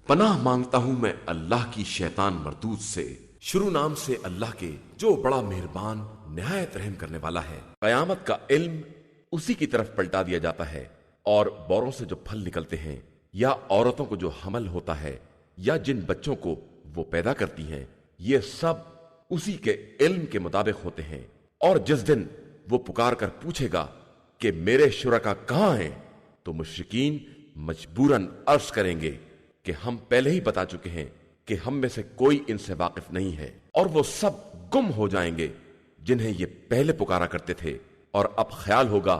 پناہ مانگتا ہوں میں اللہ کی شیطان مردود سے، شروع نام سے اللہ کے جو بڑا مہربان نہایت رحم کرنے والا ہے۔ قیامت کا علم اسی کی طرف پلٹا دیا جاتا ہے، اور بوروں سے جو پھل نکلتے ہیں، یا عورتوں کو جو حمل ہوتا ہے، یا جن بچوں کو وہ پیدا کرتی ہیں، یہ سب اسی کے علم کے مطابق ہوتے ہیں۔ اور جس دن وہ پکار کر پوچھے گا کہ میرے شرکا کہاں ہیں، تو مشرکین مجبوراً عرض کریں گے کہ ہم پہلے ہی بتا چکے ہیں کہ ہم میں سے کوئی ان سے واقف نہیں ہے، اور وہ سب گم ہو جائیں گے جنہیں یہ پہلے پکارا کرتے تھے، اور اب خیال ہوگا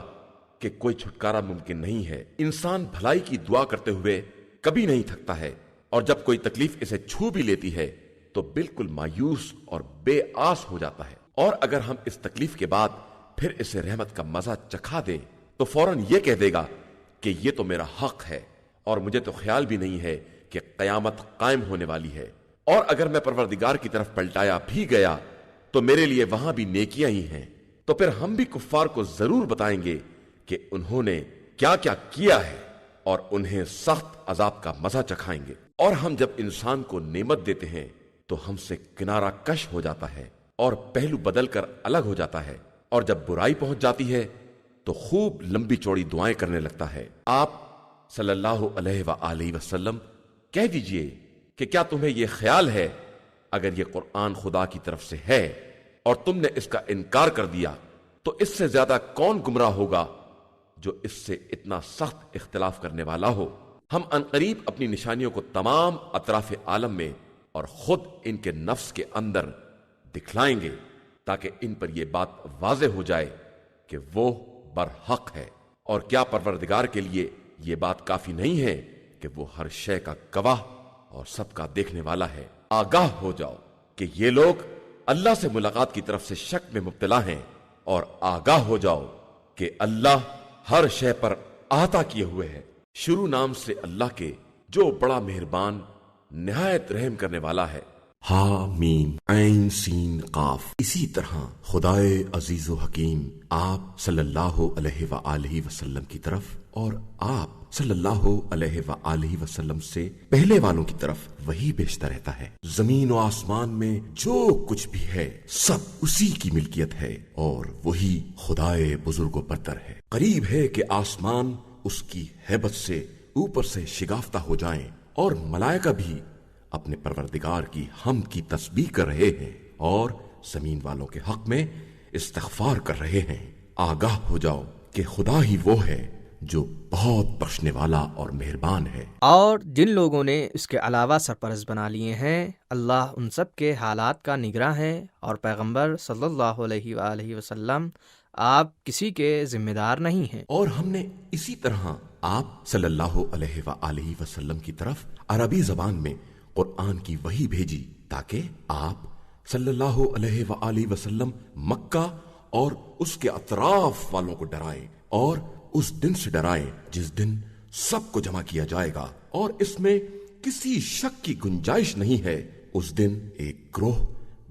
کہ کوئی چھٹکارا ممکن نہیں ہے۔ انسان بھلائی کی دعا کرتے ہوئے کبھی نہیں تھکتا ہے، اور جب کوئی تکلیف اسے چھو بھی لیتی ہے تو بالکل مایوس اور بے آس ہو جاتا ہے، اور اگر ہم اس تکلیف کے بعد پھر اسے رحمت کا مزہ چکھا دیں تو فوراً یہ کہہ دے گا کہ یہ تو میرا حق ہے، اور مجھے تو خیال بھی نہیں ہے کہ قیامت قائم ہونے والی ہے، اور اگر میں پروردگار کی طرف پلٹایا بھی گیا تو میرے لیے وہاں بھی نیکیاں ہی ہیں۔ تو پھر ہم بھی کفار کو ضرور بتائیں گے کہ انہوں نے کیا کیا کیا ہے، اور انہیں سخت عذاب کا مزہ چکھائیں گے۔ اور ہم جب انسان کو نعمت دیتے ہیں تو ہم سے کنارہ کش ہو جاتا ہے اور پہلو بدل کر الگ ہو جاتا ہے، اور جب برائی پہنچ جاتی ہے تو خوب لمبی چوڑی دعائیں کرنے لگتا ہے۔ آپ صلی اللہ علیہ وآلہ وسلم کہہ دیجئے کہ کیا تمہیں یہ خیال ہے اگر یہ قرآن خدا کی طرف سے ہے اور تم نے اس کا انکار کر دیا تو اس سے زیادہ کون گمراہ ہوگا جو اس سے اتنا سخت اختلاف کرنے والا ہو۔ ہم عنقریب اپنی نشانیوں کو تمام اطراف عالم میں اور خود ان کے نفس کے اندر دکھلائیں گے تاکہ ان پر یہ بات واضح ہو جائے کہ وہ برحق ہے۔ اور کیا پروردگار کے لیے یہ بات کافی نہیں ہے کہ وہ ہر شے کا گواہ اور سب کا دیکھنے والا ہے؟ آگاہ ہو جاؤ کہ یہ لوگ اللہ سے ملاقات کی طرف سے شک میں مبتلا ہیں، اور آگاہ ہو جاؤ کہ اللہ ہر شے پر احاطہ کیے ہوئے ہے۔ شروع نام سے اللہ کے جو بڑا مہربان نہایت رحم کرنے والا ہے۔ حامیم عین سین قاف۔ اسی طرح خدائے عزیز و حکیم آپ صلی اللہ علیہ وآلہ وسلم کی طرف اور آپ صلی اللہ علیہ وآلہ وسلم سے پہلے والوں کی طرف وہی بھیجتا رہتا ہے۔ زمین و آسمان میں جو کچھ بھی ہے سب اسی کی ملکیت ہے، اور وہی خدائے بزرگ و برتر ہے۔ قریب ہے کہ آسمان اس کی ہیبت سے اوپر سے شگافتہ ہو جائیں، اور ملائکہ بھی اپنے پروردگار کی حمد کی تسبیح کر رہے ہیں، اور زمین والوں کے حق میں استغفار کر رہے ہیں۔ آگاہ ہو جاؤ کہ خدا ہی وہ ہے جو بہت بخشنے والا اور مہربان ہے۔ اور جن لوگوں نے اس کے علاوہ سرپرست بنا لیے ہیں، اللہ ان سب کے حالات کا نگراں ہے، اور پیغمبر صلی اللہ علیہ وآلہ وسلم آپ کسی کے ذمہ دار نہیں ہیں۔ اور ہم نے اسی طرح آپ صلی اللہ علیہ وآلہ وسلم کی طرف عربی زبان میں قرآن کی وحی بھیجی تاکہ آپ صلی اللہ علیہ وآلہ وسلم مکہ اور اس کے اطراف والوں کو ڈرائیں، اور اس دن سے ڈرائیں جس دن سب کو جمع کیا جائے گا، اور اس میں کسی شک کی گنجائش نہیں ہے۔ اس دن ایک گروہ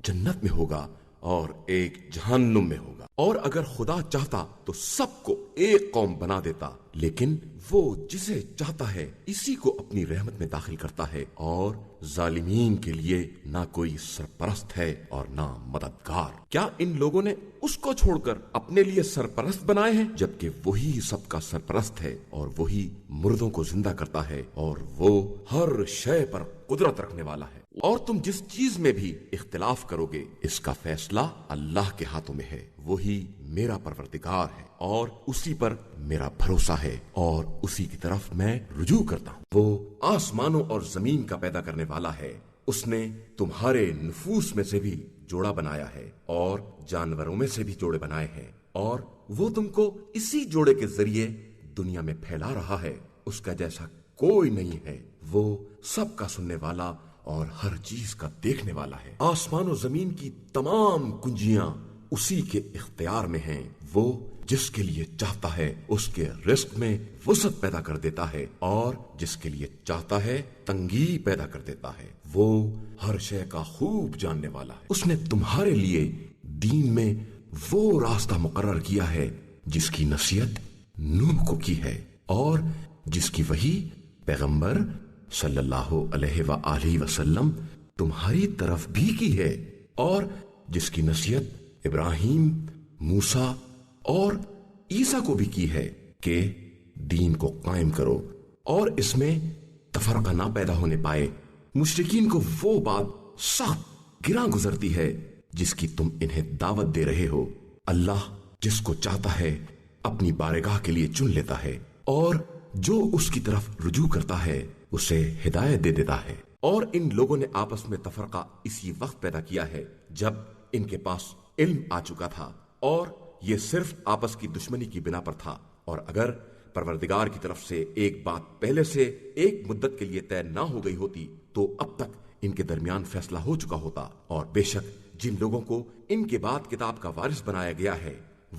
جنت میں ہوگا اور ایک جہنم میں ہوگا، اور اگر خدا چاہتا تو سب کو ایک قوم بنا دیتا، لیکن وہ جسے چاہتا ہے اسی کو اپنی رحمت میں داخل کرتا ہے، اور ظالمین کے لیے نہ کوئی سرپرست ہے اور نہ مددگار۔ کیا ان لوگوں نے اس کو چھوڑ کر اپنے لیے سرپرست بنائے ہیں، جبکہ وہی سب کا سرپرست ہے، اور وہی مردوں کو زندہ کرتا ہے، اور وہ ہر شے پر قدرت رکھنے والا ہے۔ اور تم جس چیز میں بھی اختلاف کرو گے اس کا فیصلہ اللہ کے ہاتھوں میں ہے۔ وہی میرا پروردگار ہے، اور اسی پر میرا بھروسہ ہے، اور اسی کی طرف میں رجوع کرتا ہوں۔ وہ آسمانوں اور زمین کا پیدا کرنے والا ہے۔ اس نے تمہارے نفوس میں سے بھی جوڑا بنایا ہے، اور جانوروں میں سے بھی جوڑے بنائے ہیں، اور وہ تم کو اسی جوڑے کے ذریعے دنیا میں پھیلا رہا ہے۔ اس کا جیسا کوئی نہیں ہے، وہ سب کا سننے والا اور ہر چیز کا دیکھنے والا ہے۔ آسمان و زمین کی تمام کنجیاں اسی کے اختیار میں ہیں۔ وہ جس کے لیے چاہتا ہے اس کے رزق میں وسعت پیدا کر دیتا ہے، اور جس کے لیے چاہتا ہے تنگی پیدا کر دیتا ہے۔ وہ ہر شے کا خوب جاننے والا ہے۔ اس نے تمہارے لیے دین میں وہ راستہ مقرر کیا ہے جس کی نصیحت نوح کو کی ہے، اور جس کی وحی پیغمبر صلی اللہ علیہ وآلہ وسلم تمہاری طرف بھی کی ہے، اور جس کی نصیحت ابراہیم، موسیٰ اور عیسیٰ کو بھی کی ہے کہ دین کو قائم کرو اور اس میں تفرقہ نہ پیدا ہونے پائے۔ مشرکین کو وہ بات سخت گراں گزرتی ہے جس کی تم انہیں دعوت دے رہے ہو۔ اللہ جس کو چاہتا ہے اپنی بارگاہ کے لیے چن لیتا ہے، اور جو اس کی طرف رجوع کرتا ہے اسے ہدایت دے دیتا ہے۔ اور ان لوگوں نے آپس میں تفرقہ اسی وقت پیدا کیا ہے جب ان کے پاس علم آ چکا تھا، اور یہ صرف آپس کی دشمنی کی بنا پر تھا۔ اور اگر پروردگار کی طرف سے ایک بات پہلے سے ایک مدت کے لیے طے نہ ہو گئی ہوتی تو اب تک ان کے درمیان فیصلہ ہو چکا ہوتا۔ اور بے شک جن لوگوں کو ان کے بعد کتاب کا وارث بنایا گیا ہے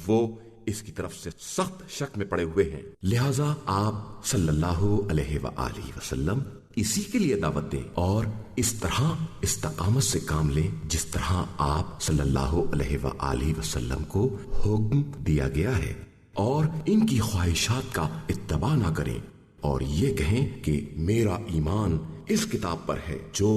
وہ اس کی طرف سے سخت شک میں پڑے ہوئے ہیں، لہٰذا آپ صلی اللہ علیہ وآلہ وسلم اسی کے لیے دعوت دیں اور اس طرح استقامت سے کام لیں جس طرح آپ صلی اللہ علیہ وآلہ وسلم کو حکم دیا گیا ہے، اور ان کی خواہشات کا اتباع نہ کریں، اور یہ کہیں کہ میرا ایمان اس کتاب پر ہے جو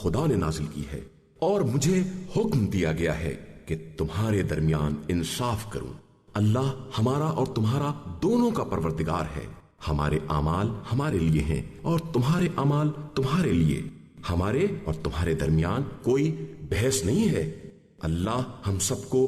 خدا نے نازل کی ہے، اور مجھے حکم دیا گیا ہے کہ تمہارے درمیان انصاف کروں۔ اللہ ہمارا اور تمہارا دونوں کا پروردگار ہے، ہمارے اعمال ہمارے لیے ہیں اور تمہارے اعمال تمہارے لیے، ہمارے اور تمہارے درمیان کوئی بحث نہیں ہے۔ اللہ ہم سب کو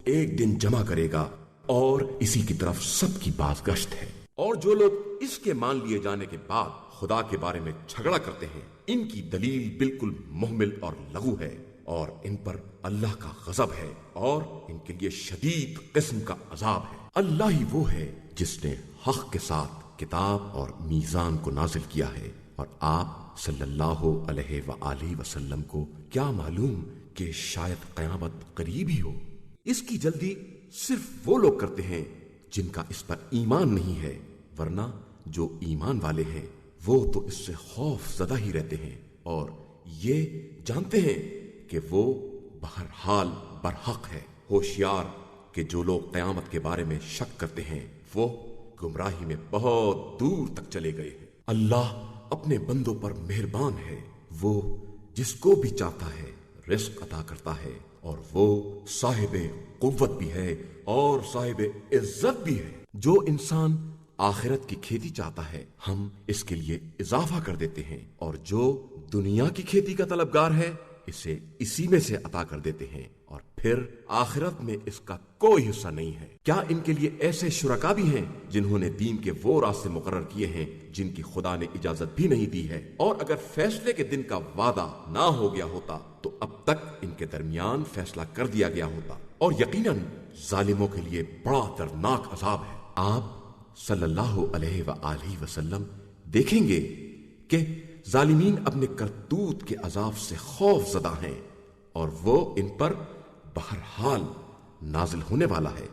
ایک دن جمع کرے گا اور اسی کی طرف سب کی بازگشت ہے۔ اور جو لوگ اس کے مان لیے جانے کے بعد خدا کے بارے میں جھگڑا کرتے ہیں، ان کی دلیل بالکل محمل اور لغو ہے، اور ان پر اللہ کا غضب ہے اور ان کے لیے شدید قسم کا عذاب ہے۔ اللہ ہی وہ ہے جس نے حق کے ساتھ کتاب اور میزان کو نازل کیا ہے، اور آپ صلی اللہ علیہ وآلہ وسلم کو کیا معلوم کہ شاید قیامت قریب ہی ہو۔ اس کی جلدی صرف وہ لوگ کرتے ہیں جن کا اس پر ایمان نہیں ہے، ورنہ جو ایمان والے ہیں وہ تو اس سے خوف زدہ ہی رہتے ہیں، اور یہ جانتے ہیں کہ وہ بہرحال برحق ہے۔ ہوشیار کہ جو لوگ قیامت کے بارے میں شک کرتے ہیں وہ گمراہی میں بہت دور تک چلے گئے ہیں۔ اللہ اپنے بندوں پر مہربان ہے، وہ جس کو بھی چاہتا ہے رزق عطا کرتا ہے، اور وہ صاحب قوت بھی ہے اور صاحب عزت بھی ہے۔ جو انسان آخرت کی کھیتی چاہتا ہے ہم اس کے لیے اضافہ کر دیتے ہیں، اور جو دنیا کی کھیتی کا طلبگار ہے اسے اسی میں سے عطا کر دیتے ہیں، اور پھر آخرت میں اس کا کوئی حصہ نہیں ہے۔ کیا ان کے لیے ایسے شرکا بھی ہیں جنہوں نے دین کے وہ راستے مقرر کیے ہیں جن کی خدا نے اجازت بھی نہیں دی ہے؟ اور اگر فیصلے کے دن کا وعدہ نہ ہو گیا ہوتا تو اب تک ان کے درمیان فیصلہ کر دیا گیا ہوتا، اور یقیناً ظالموں کے لیے بڑا دردناک عذاب ہے۔ آپ صلی اللہ علیہ وآلہ وسلم دیکھیں گے کہ ظالمین اپنے کرتوت کے عذاب سے خوف زدہ ہیں، اور وہ ان پر بہرحال نازل ہونے والا ہے۔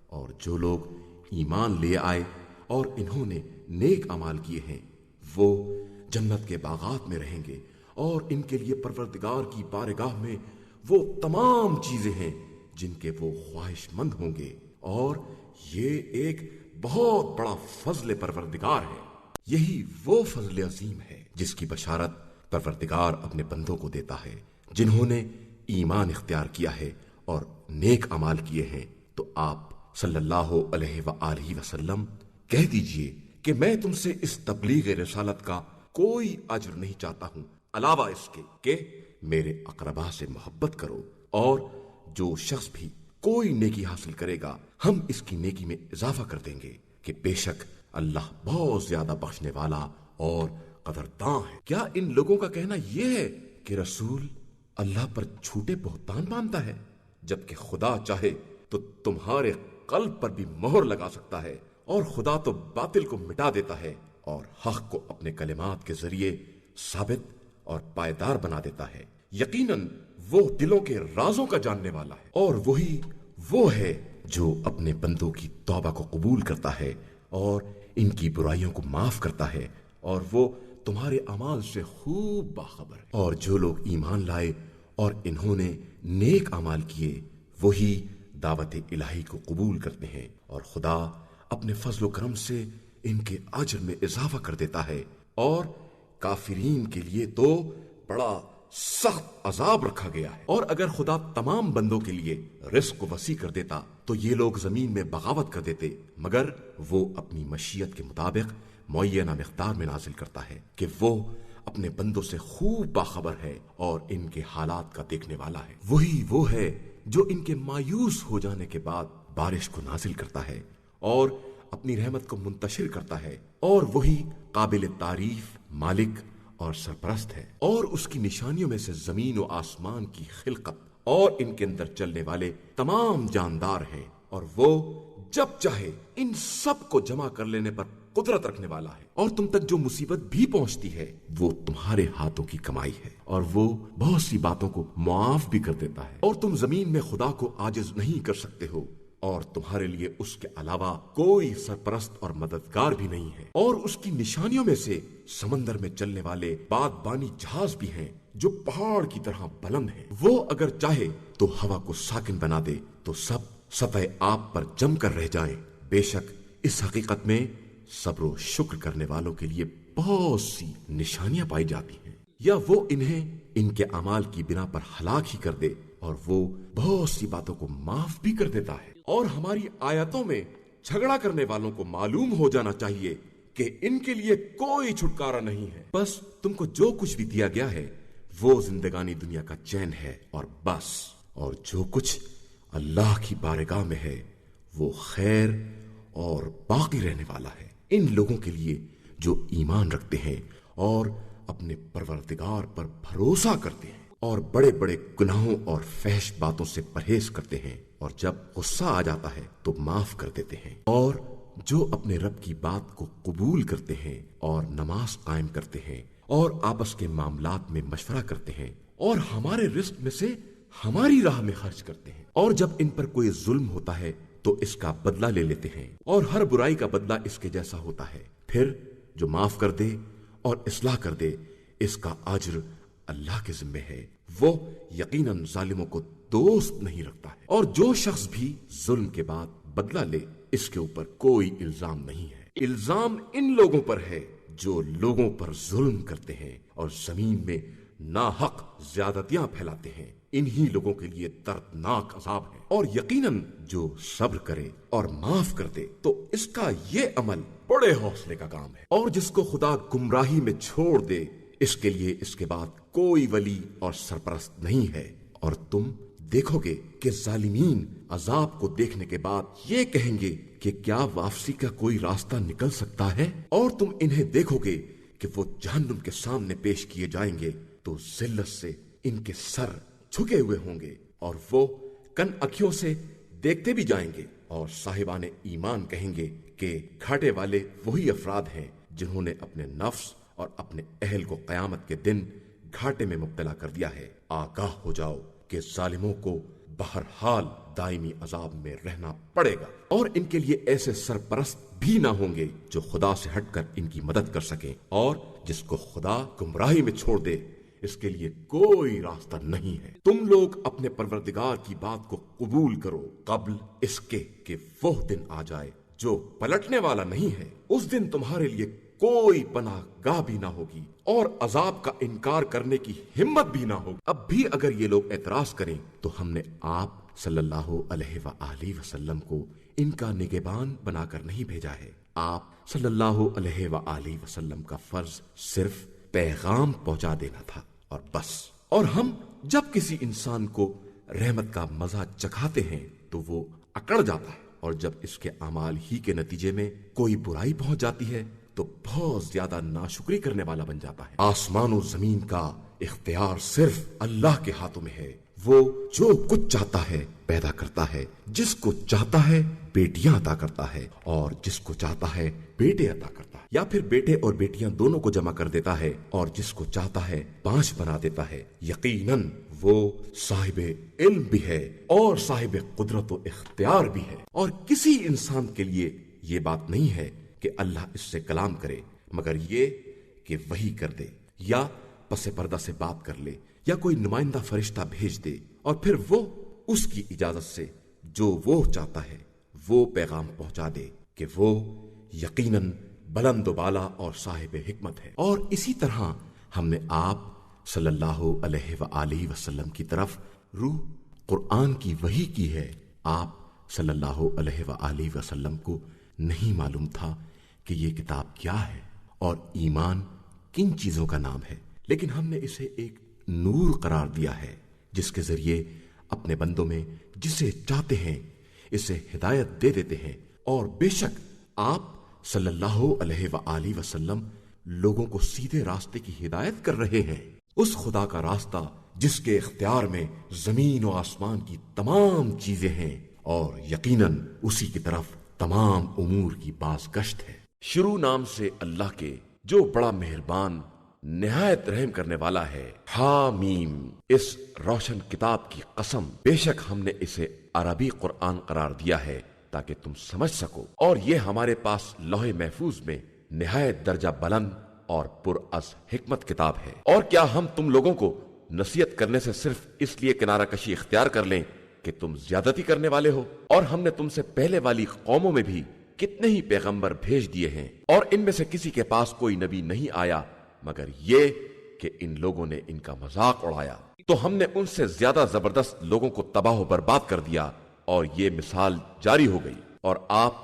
اور جو لوگ ایمان لے آئے اور انہوں نے نیک اعمال کیے ہیں وہ جنت کے باغات میں رہیں گے، اور ان کے لیے پروردگار کی بارگاہ میں وہ تمام چیزیں ہیں جن کے وہ خواہش مند ہوں گے، اور یہ ایک بہت بڑا فضل پروردگار ہے۔ یہی وہ فضل عظیم ہے جس کی بشارت پروردگار اپنے بندوں کو دیتا ہے جنہوں نے ایمان اختیار کیا ہے اور نیک اعمال کیے ہیں۔ تو آپ صلی اللہ علیہ وآلہ وسلم کہہ دیجئے کہ میں تم سے اس تبلیغ رسالت کا کوئی اجر نہیں چاہتا ہوں علاوہ اس کے کہ میرے اقربا سے محبت کرو، اور جو شخص بھی کوئی نیکی حاصل کرے گا ہم اس کی نیکی میں اضافہ کر دیں گے کہ بے شک اللہ بہت زیادہ بخشنے والا اور قدرداں ہے۔ کیا ان لوگوں کا کہنا یہ ہے کہ رسول اللہ پر جھوٹے بہتان باندھتا ہے، جبکہ خدا چاہے تو تمہارے قلب پر بھی مہر لگا سکتا ہے، اور خدا تو باطل کو مٹا دیتا ہے اور حق کو اپنے کلمات کے ذریعے ثابت اور پائیدار بنا دیتا ہے۔ یقیناً وہ دلوں کے رازوں کا جاننے والا ہے، اور وہی وہ ہے جو اپنے بندوں کی توبہ کو قبول کرتا ہے اور ان کی برائیوں کو معاف کرتا ہے، اور وہ تمہارے اعمال سے خوب باخبر ہے۔ اور جو لوگ ایمان لائے اور انہوں نے نیک اعمال کیے وہی دعوت الہی کو قبول کرتے ہیں، اور خدا اپنے فضل و کرم سے ان کے اجر میں اضافہ کر دیتا ہے، اور کافرین کے لیے تو بڑا سخت عذاب رکھا گیا ہے۔ اور اگر خدا تمام بندوں کے لیے رزق کو وسیع کر دیتا تو یہ لوگ زمین میں بغاوت کر دیتے، مگر وہ اپنی مشیت کے مطابق معینہ مقدار میں نازل کرتا ہے کہ وہ اپنے بندوں سے خوب باخبر ہے اور ان کے حالات کا دیکھنے والا ہے۔ وہی وہ ہے جو ان کے مایوس ہو جانے کے بعد بارش کو نازل کرتا ہے اور اپنی رحمت کو منتشر کرتا ہے، اور وہی قابل تعریف مالک اور سرپرست ہے۔ اور اس کی نشانیوں میں سے زمین و آسمان کی خلقت اور ان کے اندر چلنے والے تمام جاندار ہیں، اور وہ جب چاہے ان سب کو جمع کر لینے پر قدرت رکھنے والا ہے۔ اور تم تک جو مصیبت بھی پہنچتی ہے وہ تمہارے ہاتھوں کی کمائی ہے، اور وہ بہت سی باتوں کو معاف بھی کر دیتا ہے۔ اور تم زمین میں خدا کو عاجز نہیں کر سکتے ہو، اور تمہارے لیے اس کے علاوہ کوئی سرپرست اور مددگار بھی نہیں ہے۔ اور اس کی نشانیوں میں سے سمندر میں چلنے والے بادبانی جہاز بھی ہیں جو پہاڑ کی طرح بلند ہیں۔ وہ اگر چاہے تو ہوا کو ساکن بنا دے تو سب سطح آب پر جم کر رہ جائیں۔ بے شک اس حقیقت میں صبر و شکر کرنے والوں کے لیے بہت سی نشانیاں پائی جاتی ہیں۔ یا وہ انہیں ان کے اعمال کی بنا پر ہلاک ہی کر دے، اور وہ بہت سی باتوں کو معاف بھی کر دیتا ہے۔ اور ہماری آیتوں میں جھگڑا کرنے والوں کو معلوم ہو جانا چاہیے کہ ان کے لیے کوئی چھٹکارا نہیں ہے۔ بس تم کو جو کچھ بھی دیا گیا ہے وہ زندگانی دنیا کا چین ہے اور بس، اور جو کچھ اللہ کی بارگاہ میں ہے وہ خیر اور باقی رہنے والا ہے ان لوگوں کے لیے جو ایمان رکھتے ہیں اور اپنے پروردگار پر بھروسہ کرتے ہیں، اور بڑے بڑے گناہوں اور فحش باتوں سے پرہیز کرتے ہیں، اور جب غصہ آ جاتا ہے تو معاف کر دیتے ہیں، اور جو اپنے رب کی بات کو قبول کرتے ہیں اور نماز قائم کرتے ہیں اور آپس کے معاملات میں مشورہ کرتے ہیں، اور ہمارے رزق میں سے ہماری راہ میں خرچ کرتے ہیں، اور جب ان پر کوئی ظلم ہوتا ہے تو اس کا بدلہ لے لیتے ہیں، اور ہر برائی کا بدلہ اس کے جیسا ہوتا ہے۔ پھر جو معاف کر دے اور اصلاح کر دے اس کا اجر اللہ کے ذمہ ہے، وہ یقیناً ظالموں کو دوست نہیں رکھتا ہے۔ اور جو شخص بھی ظلم کے بعد بدلہ لے اس کے اوپر کوئی الزام نہیں ہے۔ الزام ان لوگوں پر ہے جو لوگوں پر ظلم کرتے ہیں اور زمین میں ناحق زیادتیاں پھیلاتے ہیں، انہی لوگوں کے لیے دردناک عذاب ہے۔ اور یقیناً جو صبر کرے اور معاف کر دے تو اس کا یہ عمل بڑے حوصلے کا کام ہے، اور جس کو خدا گمراہی میں چھوڑ دے اس کے لیے اس کے بعد کوئی ولی اور سرپرست نہیں ہے۔ اور تم دیکھو گے کہ ظالمین عذاب کو دیکھنے کے بعد یہ کہیں گے کہ کیا واپسی کا کوئی راستہ نکل سکتا ہے؟ اور تم انہیں دیکھو گے کہ وہ جہنم کے سامنے پیش کیے جائیں گے تو ذلت سے ان کے سر جھکے ہوئے ہوں گے، اور وہ کن اکھیوں سے دیکھتے بھی جائیں گے، اور صاحبان ایمان کہیں گے کہ گھاٹے والے وہی افراد ہیں جنہوں نے اپنے نفس اور اپنے اہل کو قیامت کے دن گھاٹے میں مبتلا کر دیا ہے۔ آگاہ ہو جاؤ کہ ظالموں کو بہرحال دائمی عذاب میں رہنا پڑے گا، اور ان کے لیے ایسے سرپرست بھی نہ ہوں گے جو خدا سے ہٹ کر ان کی مدد کر سکیں، اور جس کو خدا گمراہی میں چھوڑ دے اس کے لیے کوئی راستہ نہیں ہے۔ تم لوگ اپنے پروردگار کی بات کو قبول کرو قبل اس کے کہ وہ دن آ جائے جو پلٹنے والا نہیں ہے۔ اس دن تمہارے لیے کوئی پناہ گاہ بھی نہ ہوگی اور عذاب کا انکار کرنے کی ہمت بھی نہ ہوگی۔ اب بھی اگر یہ لوگ اعتراض کریں تو ہم نے آپ صلی اللہ علیہ وآلہ وسلم کو ان کا نگہبان بنا کر نہیں بھیجا ہے۔ آپ صلی اللہ علیہ وآلہ وسلم کا فرض صرف پیغام پہنچا دینا تھا اور بس۔ اور ہم جب کسی انسان کو رحمت کا مزہ چکھاتے ہیں تو وہ اکڑ جاتا ہے، اور جب اس کے اعمال ہی کے نتیجے میں کوئی برائی پہنچ جاتی ہے تو بہت زیادہ ناشکری کرنے والا بن جاتا ہے۔ آسمان و زمین کا اختیار صرف اللہ کے ہاتھوں میں ہے۔ وہ جو کچھ چاہتا ہے پیدا کرتا ہے، جس کو چاہتا ہے بیٹیاں عطا کرتا ہے اور جس کو چاہتا ہے بیٹے عطا کرتا ہے، یا پھر بیٹے اور بیٹیاں دونوں کو جمع کر دیتا ہے، اور جس کو چاہتا ہے 5 بنا دیتا ہے۔ یقیناً وہ صاحب علم بھی ہے اور صاحب قدرت و اختیار بھی ہے، اور کسی انسان کے لیے یہ بات نہیں ہے کہ اللہ اس سے کلام کرے مگر یہ کہ وحی کر دے، یا پس پردہ سے بات کر لے، یا کوئی نمائندہ فرشتہ بھیج دے، اور پھر وہ اس کی اجازت سے جو وہ چاہتا ہے وہ پیغام پہنچا دے کہ وہ یقیناً بلند و بالا اور صاحب حکمت ہے۔ اور اسی طرح ہم نے آپ صلی اللہ علیہ وآلہ وسلم کی طرف روح قرآن کی وحی کی ہے۔ آپ صلی اللہ علیہ وآلہ وسلم کو نہیں معلوم تھا کہ یہ کتاب کیا ہے اور ایمان کن چیزوں کا نام ہے، لیکن ہم نے اسے ایک نور قرار دیا ہے جس کے ذریعے اپنے بندوں میں جسے چاہتے ہیں اسے ہدایت دے دیتے ہیں۔ اور بے شک آپ صلی اللہ علیہ وآلہ وسلم لوگوں کو سیدھے راستے کی ہدایت کر رہے ہیں، اس خدا کا راستہ جس کے اختیار میں زمین و آسمان کی تمام چیزیں ہیں، اور یقیناً اسی کی طرف تمام امور کی بازگشت ہے۔ شروع نام سے اللہ کے جو بڑا مہربان نہایت رحم کرنے والا ہے۔ حامیم، اس روشن کتاب کی قسم، بے شک ہم نے اسے عربی قرآن قرار دیا ہے تاکہ تم سمجھ سکو، اور یہ ہمارے پاس لوح محفوظ میں نہایت درجہ بلند اور پر از حکمت کتاب ہے۔ اور کیا ہم تم لوگوں کو نصیحت کرنے سے صرف اس لیے کنارہ کشی اختیار کر لیں کہ تم زیادتی کرنے والے ہو؟ اور ہم نے تم سے پہلے والی قوموں میں بھی کتنے ہی پیغمبر بھیج دیے ہیں، اور ان میں سے کسی کے پاس کوئی نبی نہیں آیا مگر یہ کہ ان لوگوں نے ان کا مذاق اڑایا، تو ہم نے ان سے زیادہ زبردست لوگوں کو تباہ و برباد کر دیا، اور یہ مثال جاری ہو گئی۔ اور آپ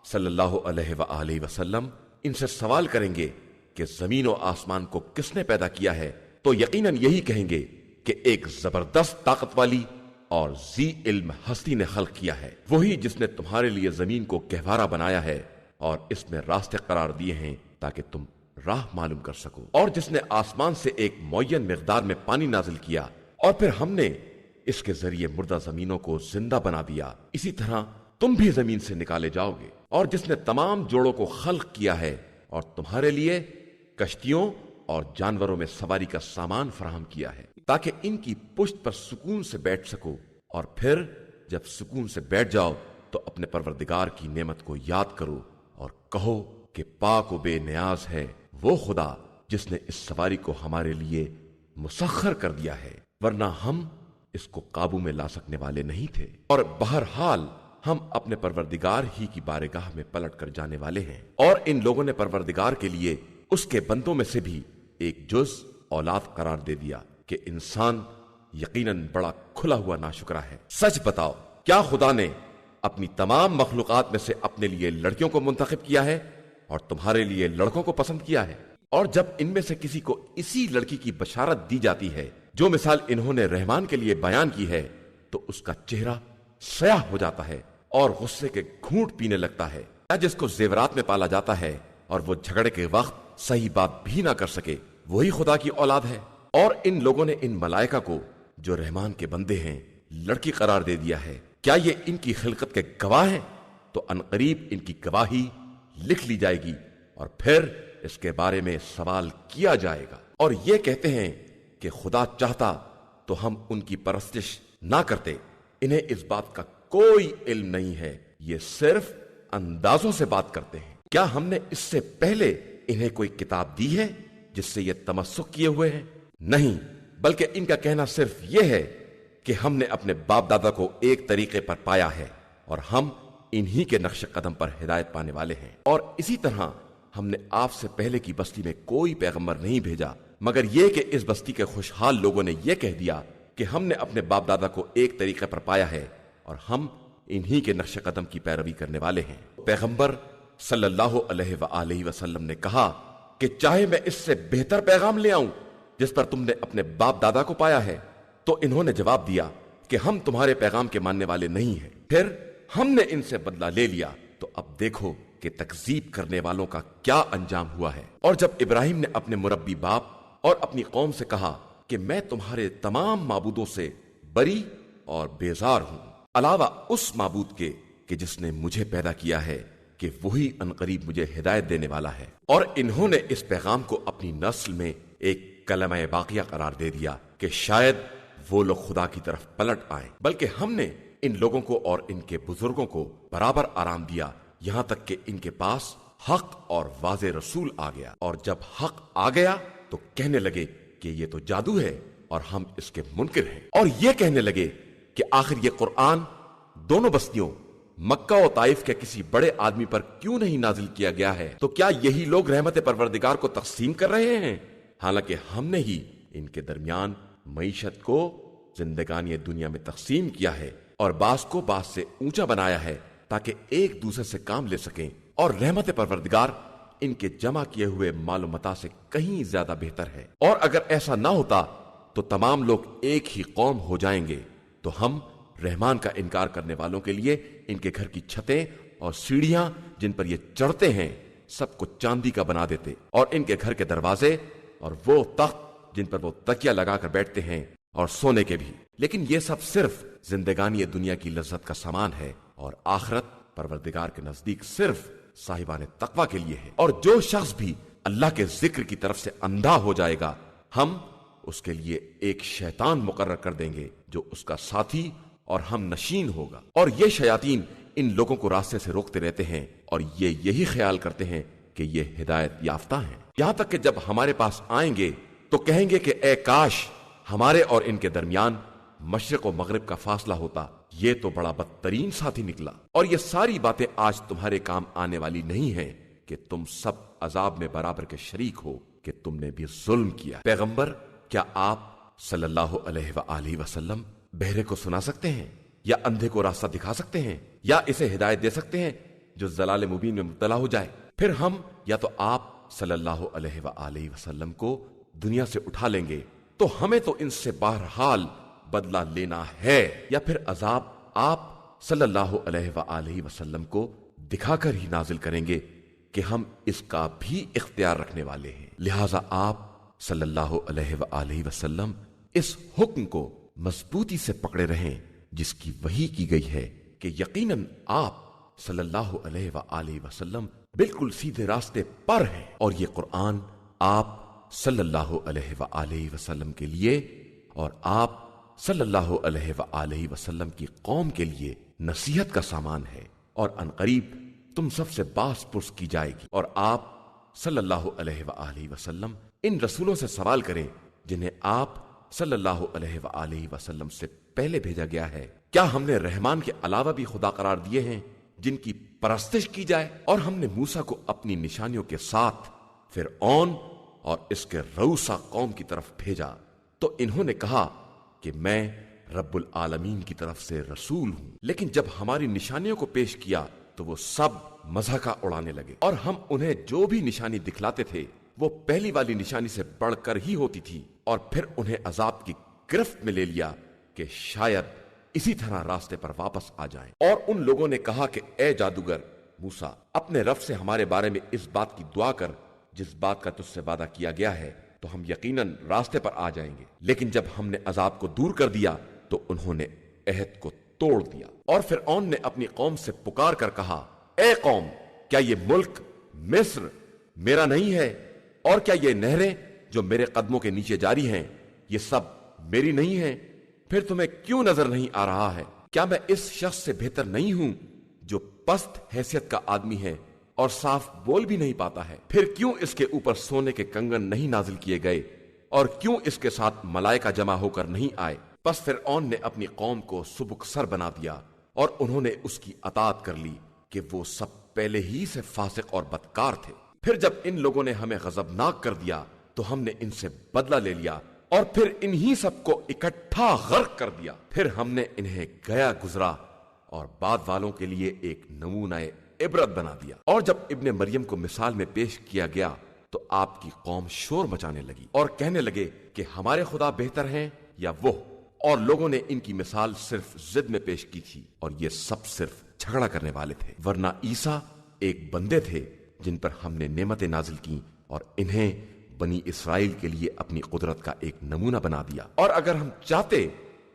صلی اللہ علیہ وآلہ وسلم ان سے سوال کریں گے کہ زمین و آسمان کو کس نے پیدا کیا ہے، تو یقیناً یہی کہیں گے کہ ایک زبردست طاقت والی اور ذی علم ہستی نے خلق کیا ہے، وہی جس نے تمہارے لیے زمین کو گہوارہ بنایا ہے اور اس میں راستے قرار دیے ہیں تاکہ تم راہ معلوم کر سکو، اور جس نے آسمان سے ایک معین مقدار میں پانی نازل کیا، اور پھر ہم نے اس کے ذریعے مردہ زمینوں کو زندہ بنا دیا، اسی طرح تم بھی زمین سے نکالے جاؤ گے، اور جس نے تمام جوڑوں کو خلق کیا ہے اور تمہارے لیے کشتیوں اور جانوروں میں سواری کا سامان فراہم کیا ہے تاکہ ان کی پشت پر سکون سے بیٹھ سکو، اور پھر جب سکون سے بیٹھ جاؤ تو اپنے پروردگار کی نعمت کو یاد کرو اور کہو کہ پاک و بے نیاز ہے وہ خدا جس نے اس سواری کو ہمارے لیے مسخر کر دیا ہے، ورنہ ہم اس کو قابو میں لا سکنے والے نہیں تھے۔ اور بہرحال ہم اپنے پروردگار ہی کی بارگاہ میں پلٹ کر جانے والے ہیں، اور ان لوگوں نے پروردگار کے لیے اس کے بندوں میں سے بھی ایک جز اولاد قرار دے دیا کہ انسان یقیناً بڑا کھلا ہوا ناشکرا ہے۔ سچ بتاؤ، کیا خدا نے اپنی تمام مخلوقات میں سے اپنے لیے لڑکیوں کو منتخب کیا ہے اور تمہارے لیے لڑکوں کو پسند کیا ہے؟ اور جب ان میں سے کسی کو اسی لڑکی کی بشارت دی جاتی ہے جو مثال انہوں نے رحمان کے لیے بیان کی ہے تو اس کا چہرہ سیاہ ہو جاتا ہے اور غصے کے گھونٹ پینے لگتا ہے، یا جس کو زیورات میں پالا جاتا ہے اور وہ جھگڑے کے وقت صحیح بات بھی نہ کر سکے، وہی خدا کی اولاد ہے۔ اور ان لوگوں نے ان ملائکہ کو جو رحمان کے بندے ہیں لڑکی قرار دے دیا ہے، کیا یہ ان کی خلقت کے گواہ ہیں؟ تو عنقریب ان کی گواہی لکھ لی جائے گی اور پھر اس کے بارے میں سوال کیا جائے گا، اور یہ کہتے ہیں کہ خدا چاہتا تو ہم ان کی پرستش نہ کرتے، انہیں اس بات کا کوئی علم نہیں ہے، یہ صرف اندازوں سے بات کرتے ہیں۔ کیا ہم نے اس سے پہلے انہیں کوئی کتاب دی ہے جس سے یہ تمسک کیے ہوئے ہیں؟ نہیں، بلکہ ان کا کہنا صرف یہ ہے کہ ہم نے اپنے باپ دادا کو ایک طریقے پر پایا ہے اور ہم انہی کے نقش قدم پر ہدایت پانے والے ہیں۔ اور اسی طرح ہم نے آپ سے پہلے کی بستی میں کوئی پیغمبر نہیں بھیجا مگر یہ کہ اس بستی کے خوشحال لوگوں نے یہ کہہ دیا کہ ہم نے اپنے باپ دادا کو ایک طریقے پر پایا ہے اور ہم انہی کے نقش قدم کی پیروی کرنے والے ہیں۔ پیغمبر صلی اللہ علیہ وآلہ وسلم نے کہا کہ چاہے میں اس سے بہتر پیغام لے آؤں جس پر تم نے اپنے باپ دادا کو پایا ہے، تو انہوں نے جواب دیا کہ ہم تمہارے پیغام کے ماننے والے نہیں ہیں۔ پھر ہم نے ان سے بدلہ لے لیا، تو اب دیکھو کہ تکذیب کرنے والوں کا کیا انجام ہوا ہے۔ اور جب ابراہیم نے اپنے مربی باپ اور اپنی قوم سے کہا کہ میں تمہارے تمام معبودوں سے بری اور بیزار ہوں علاوہ اس معبود کے کہ جس نے مجھے پیدا کیا ہے، کہ وہی عنقریب مجھے ہدایت دینے والا ہے، اور انہوں نے اس پیغام کو اپنی نسل میں ایک کلمہ باقیہ قرار دے دیا کہ شاید وہ لوگ خدا کی طرف پلٹ آئیں، بلکہ ہم نے ان لوگوں کو اور ان کے بزرگوں کو برابر آرام دیا یہاں تک کہ ان کے پاس حق اور واضح رسول آ گیا، اور جب حق آ گیا تو کہنے لگے کہ یہ تو جادو ہے اور ہم اس کے منکر ہیں، اور یہ کہنے لگے کہ آخر یہ قرآن دونوں بستیوں مکہ و طائف کے کسی بڑے آدمی پر کیوں نہیں نازل کیا گیا ہے؟ تو کیا یہی لوگ رحمت پروردگار کو تقسیم کر رہے ہیں؟ حالانکہ ہم نے ہی ان کے درمیان معیشت کو زندگانی دنیا میں تقسیم کیا ہے اور بعض کو بعض سے اونچا بنایا ہے تاکہ ایک دوسرے سے کام لے سکیں، اور رحمت پروردگار ان کے جمع کیے ہوئے مال و متاع سے کہیں زیادہ بہتر ہے۔ اور اگر ایسا نہ ہوتا تو تمام لوگ ایک ہی قوم ہو جائیں گے، تو ہم رحمان کا انکار کرنے والوں کے لیے ان کے گھر کی چھتیں اور سیڑھیاں جن پر یہ چڑھتے ہیں سب کو چاندی کا بنا دیتے، اور ان کے گھر کے دروازے اور وہ تخت جن پر وہ تکیہ لگا کر بیٹھتے ہیں اور سونے کے بھی۔ لیکن یہ سب صرف زندگانی دنیا کی لذت کا سامان ہے، اور آخرت پروردگار کے نزدیک صرف صاحبان تقوی کے لیے ہے۔ اور جو شخص بھی اللہ کے ذکر کی طرف سے اندھا ہو جائے گا، ہم اس کے لیے ایک شیطان مقرر کر دیں گے جو اس کا ساتھی اور ہم نشین ہوگا، اور یہ شیاطین ان لوگوں کو راستے سے روکتے رہتے ہیں، اور یہ یہی خیال کرتے ہیں کہ یہ ہدایت یافتہ ہیں، یہاں تک کہ جب ہمارے پاس آئیں گے تو کہیں گے کہ اے کاش ہمارے اور ان کے درمیان مشرق و مغرب کا فاصلہ ہوتا، یہ تو بڑا بدترین ساتھی نکلا۔ اور یہ ساری باتیں آج تمہارے کام آنے والی نہیں ہیں کہ تم سب عذاب میں برابر کے شریک ہو کہ تم نے بھی ظلم کیا۔ پیغمبر، کیا آپ صلی اللہ علیہ وآلہ وسلم بہرے کو سنا سکتے ہیں، یا اندھے کو راستہ دکھا سکتے ہیں، یا اسے ہدایت دے سکتے ہیں جو ضلال مبین میں مبتلا ہو جائے؟ پھر ہم یا تو آپ صلی اللہ علیہ وآلہ وسلم کو دنیا سے اٹھا لیں گے، تو ہمیں تو ان سے بہرحال بدلہ لینا ہے، یا پھر عذاب آپ صلی اللہ علیہ وآلہ وسلم کو دکھا کر ہی نازل کریں گے کہ ہم اس کا بھی اختیار رکھنے والے ہیں۔ لہٰذا آپ صلی اللہ علیہ وآلہ وسلم اس حکم کو مضبوطی سے پکڑے رہیں جس کی وحی کی گئی ہے کہ یقیناً آپ صلی اللہ علیہ وآلہ وسلم بالکل سیدھے راستے پر ہیں، اور یہ قرآن آپ صلی اللہ علیہ وآلہ وسلم کے لیے اور آپ صلی اللہ علیہ وآلہ وسلم کی قوم کے لیے نصیحت کا سامان ہے، اور عنقریب تم سب سے باس پرس کی جائے گی۔ اور آپ صلی اللہ علیہ وآلہ وسلم ان رسولوں سے سوال کریں جنہیں آپ صلی اللہ علیہ وآلہ وسلم سے پہلے بھیجا گیا ہے، کیا ہم نے رحمان کے علاوہ بھی خدا قرار دیے ہیں جن کی پرستش کی جائے؟ اور ہم نے موسیٰ کو اپنی نشانیوں کے ساتھ فرعون اور اس کے روسا قوم کی طرف بھیجا، تو انہوں نے کہا کہ میں رب العالمین کی طرف سے رسول ہوں، لیکن جب ہماری نشانیوں کو پیش کیا تو وہ سب مضحکہ اڑانے لگے، اور ہم انہیں جو بھی نشانی دکھلاتے تھے وہ پہلی والی نشانی سے بڑھ کر ہی ہوتی تھی، اور پھر انہیں عذاب کی گرفت میں لے لیا کہ شاید اسی طرح راستے پر واپس آ جائیں۔ اور ان لوگوں نے کہا کہ اے جادوگر موسیٰ، اپنے رب سے ہمارے بارے میں اس بات کی دعا کر جس بات کا تجھ سے وعدہ کیا گیا ہے، تو ہم یقیناً راستے پر آ جائیں گے۔ لیکن جب ہم نے عذاب کو دور کر دیا تو انہوں نے عہد کو توڑ دیا۔ اور فرعون نے اپنی قوم سے پکار کر کہا، اے قوم، کیا یہ ملک مصر میرا نہیں ہے؟ اور کیا یہ نہریں جو میرے قدموں کے نیچے جاری ہیں یہ سب میری نہیں ہیں؟ پھر تمہیں کیوں نظر نہیں آ رہا ہے؟ کیا میں اس شخص سے بہتر نہیں ہوں جو پست حیثیت کا آدمی ہے اور صاف بول بھی نہیں پاتا ہے؟ پھر کیوں اس کے اوپر سونے کے کنگن نہیں نازل کیے گئے، اور کیوں اس کے ساتھ ملائکہ جمع ہو کر نہیں آئے؟ پس فرعون نے اپنی قوم کو سبک سر بنا دیا، اور انہوں نے اس کی اطاعت کر لی کہ وہ سب پہلے ہی سے فاسق اور بدکار تھے۔ پھر جب ان لوگوں نے ہمیں غضبناک کر دیا تو ہم نے ان سے بدلہ لے لیا، اور پھر انہی سب کو اکٹھا غرق کر دیا۔ پھر ہم نے انہیں گیا گزرا اور بعد والوں کے لیے ایک نمونہ عبرت بنا دیا۔ اور جب ابن مریم کو مثال میں پیش کیا گیا تو آپ کی قوم شور مچانے لگی اور کہنے لگے کہ ہمارے خدا بہتر ہیں یا وہ، اور لوگوں نے ان کی مثال صرف ضد میں پیش کی تھی، اور یہ سب صرف جھگڑا کرنے والے تھے، ورنہ عیسیٰ ایک بندے تھے جن پر ہم نے نعمتیں نازل کی اور انہیں بنی اسرائیل کے لیے اپنی قدرت کا ایک نمونہ بنا دیا۔ اور اگر ہم چاہتے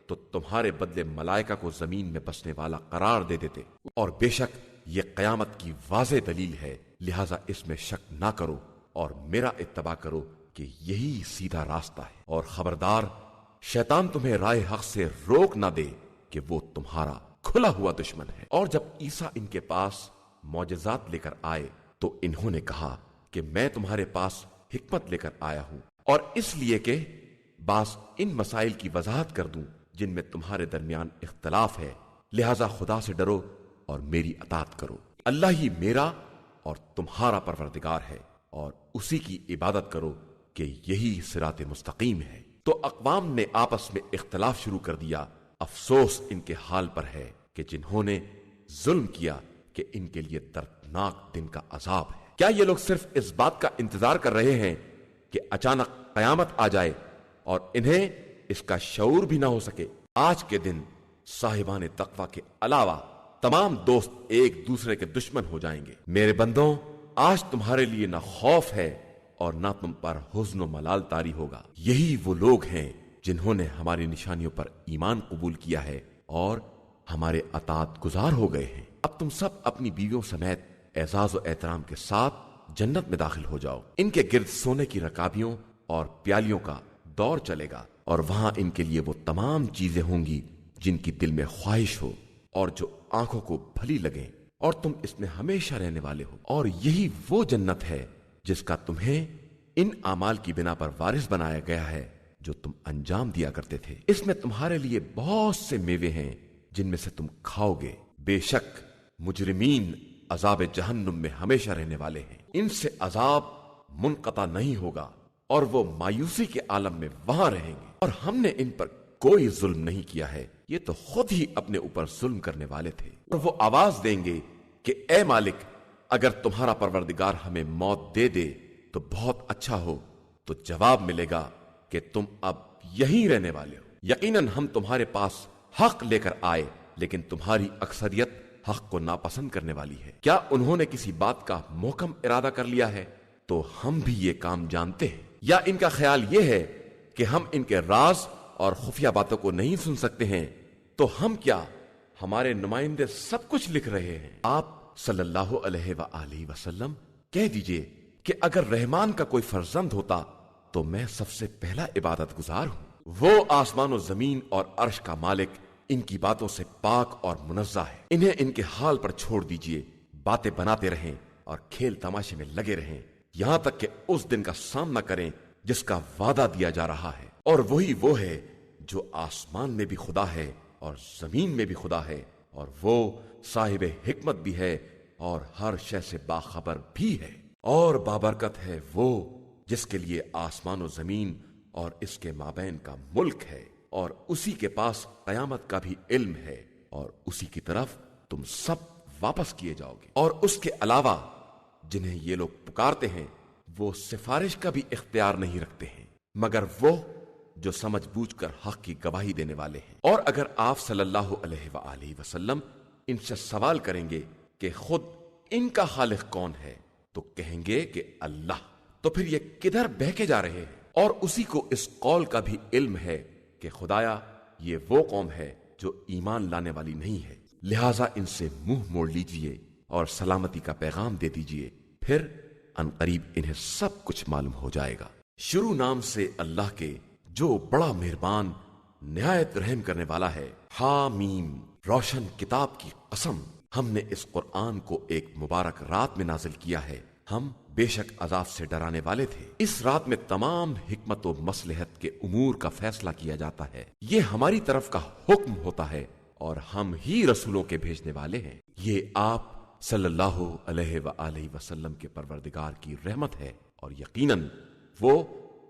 تو تمہارے بدلے ملائکہ کو زمین میں بسنے والا قرار دے دیتے، اور بے شک یہ قیامت کی واضح دلیل ہے، لہٰذا اس میں شک نہ کرو اور میرا اتباع کرو کہ یہی سیدھا راستہ ہے۔ اور خبردار، شیطان تمہیں رائے حق سے روک نہ دے کہ وہ تمہارا کھلا ہوا دشمن ہے۔ اور جب عیسیٰ ان کے پاس معجزات لے کر آئے تو انہوں نے کہا کہ میں تمہارے پاس حکمت لے کر آیا ہوں، اور اس لیے کہ بعض ان مسائل کی وضاحت کر دوں جن میں تمہارے درمیان اختلاف ہے، لہٰذا خدا سے ڈرو اور میری اطاعت کرو۔ اللہ ہی میرا اور تمہارا پروردگار ہے، اور اسی کی عبادت کرو کہ یہی صراط مستقیم ہے۔ تو اقوام نے آپس میں اختلاف شروع کر دیا۔ افسوس ان کے حال پر ہے کہ جنہوں نے ظلم کیا کہ ان کے لیے دردناک دن کا عذاب ہے۔ کیا یہ لوگ صرف اس بات کا انتظار کر رہے ہیں کہ اچانک قیامت آ جائے اور انہیں اس کا شعور بھی نہ ہو سکے؟ آج کے دن صاحبان تقوی کے علاوہ تمام دوست ایک دوسرے کے دشمن ہو جائیں گے۔ میرے بندوں، آج تمہارے لیے نہ خوف ہے اور نہ تم پر حزن و ملال طاری ہوگا۔ یہی وہ لوگ ہیں جنہوں نے ہماری نشانیوں پر ایمان قبول کیا ہے اور ہمارے اطاعت گزار ہو گئے ہیں۔ اب تم سب اپنی بیویوں سمیت اعزاز و احترام کے ساتھ جنت میں داخل ہو جاؤ۔ ان کے گرد سونے کی رکابیوں اور پیالیوں کا دور چلے گا، اور وہاں ان کے لیے وہ تمام چیزیں ہوں گی جن کی دل میں خواہش ہو اور جو آنکھوں کو بھلی لگیں، اور تم اس میں ہمیشہ رہنے والے ہو۔ اور یہی وہ جنت ہے جس کا تمہیں ان اعمال کی بنا پر وارث بنایا گیا ہے جو تم انجام دیا کرتے تھے۔ اس میں تمہارے لیے بہت سے میوے ہیں جن میں سے تم کھاؤ گے۔ بے شک مجرمین عذاب جہنم میں ہمیشہ رہنے والے ہیں، ان سے عذاب منقطع نہیں ہوگا اور وہ مایوسی کے عالم میں وہاں رہیں گے۔ اور ہم نے ان پر کوئی ظلم نہیں کیا ہے، یہ تو خود ہی اپنے اوپر ظلم کرنے والے تھے۔ اور وہ آواز دیں گے کہ اے مالک، اگر تمہارا پروردگار ہمیں موت دے دے تو بہت اچھا ہو۔ تو جواب ملے گا کہ تم اب یہیں رہنے والے ہو، یقیناً ہم تمہارے پاس حق لے کر آئے، لیکن تمہاری اکثریت حق کو ناپسند کرنے والی ہے۔ کیا انہوں نے کسی بات کا محکم ارادہ کر لیا ہے؟ تو ہم بھی یہ کام جانتے ہیں، یا ان کا خیال یہ ہے کہ ہم ان کے راز اور خفیہ باتوں کو نہیں سن سکتے ہیں؟ تو ہم کیا، ہمارے نمائندے سب کچھ لکھ رہے ہیں۔ آپ صلی اللہ علیہ وآلہ وسلم کہہ دیجئے کہ اگر رحمان کا کوئی فرزند ہوتا تو میں سب سے پہلا عبادت گزار ہوں۔ وہ آسمان و زمین اور عرش کا مالک ان کی باتوں سے پاک اور منزہ ہے۔ انہیں ان کے حال پر چھوڑ دیجئے، باتیں بناتے رہیں اور کھیل تماشے میں لگے رہیں، یہاں تک کہ اس دن کا سامنا کریں جس کا وعدہ دیا جا رہا ہے۔ اور وہی وہ ہے جو آسمان میں بھی خدا ہے اور زمین میں بھی خدا ہے، اور وہ صاحب حکمت بھی ہے اور ہر شے سے باخبر بھی ہے۔ اور بابرکت ہے وہ جس کے لیے آسمان و زمین اور اس کے مابین کا ملک ہے، اور اسی کے پاس قیامت کا بھی علم ہے، اور اسی کی طرف تم سب واپس کیے جاؤ گے۔ اور اس کے علاوہ جنہیں یہ لوگ پکارتے ہیں وہ سفارش کا بھی اختیار نہیں رکھتے ہیں مگر وہ جو سمجھ بوجھ کر حق کی گواہی دینے والے ہیں۔ اور اگر آپ صلی اللہ علیہ وآلہ وسلم ان سے سوال کریں گے کہ خود ان کا خالق کون ہے تو کہیں گے کہ اللہ۔ تو پھر یہ کدھر بہکے جا رہے ہیں؟ اور اسی کو اس قول کا بھی علم ہے کہ خدایا یہ وہ قوم ہے جو ایمان لانے والی نہیں ہے، لہٰذا ان سے منہ موڑ لیجئے اور سلامتی کا پیغام دے دیجئے، پھر عنقریب انہیں سب کچھ معلوم ہو جائے گا۔ شروع نام سے اللہ کے جو بڑا مہربان نہایت رحم کرنے والا ہے۔ حامیم، روشن کتاب کی قسم، ہم نے اس قرآن کو ایک مبارک رات میں نازل کیا ہے، ہم بے شک عذاب سے ڈرانے والے تھے۔ اس رات میں تمام حکمت و مصلحت کے امور کا فیصلہ کیا جاتا ہے، یہ ہماری طرف کا حکم ہوتا ہے اور ہم ہی رسولوں کے بھیجنے والے ہیں۔ یہ آپ صلی اللہ علیہ وآلہ وسلم کے پروردگار کی رحمت ہے، اور یقیناً وہ